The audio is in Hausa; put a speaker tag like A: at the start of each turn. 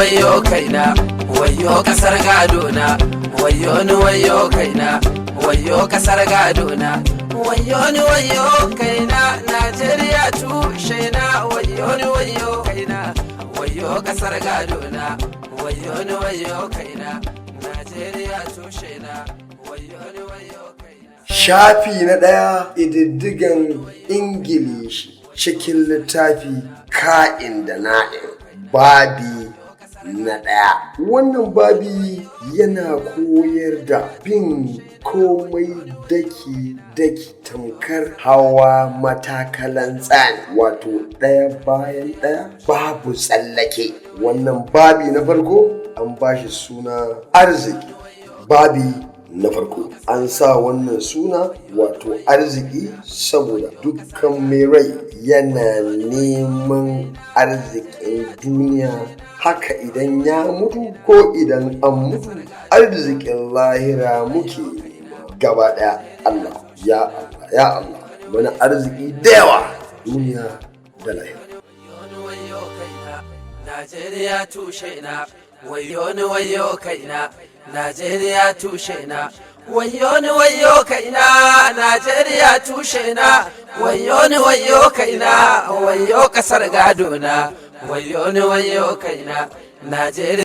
A: wayo kaina, wayo kasar gadona, wayo ni wayo kaina, wayo kasar gadona, wayo ni wayo kaina, Najeriya tushe na, wayo ni wayo kaina, wayo kasar gadona, wayo ni wayo kaina, Najeriya tushe na, wayo ni wayo kaina.
B: Shafi na 1 ƙididdigan Ingilishi cikin littafi Ka'in da Na'in, babi na 1. Wannan babi yana koyar da bin komai daki-daki tamkar hawa matakalan tsani, wato ɗaya bayan ɗaya babu tsallake. Wannan babi na farko an bashi suna arziki. Babi na farko an sa wannan suna wato arziki saboda dukkan mai rai yana neman arzikin duniya, haka idan ya mutu ko idan an mutu arzikin lahira muke nema gaba daya. Allah ya Allah ya Allah mana arziki da yawa duniya da lahira.
A: Najeriya tushe na, wayo ni wayo kaina, Najeriya tushe na, wayo ni wayo kaina, Najeriya tushe na, wayo ni wayo kaina, wayo kasar gadona, wayo ni wayo kaina, Najeriya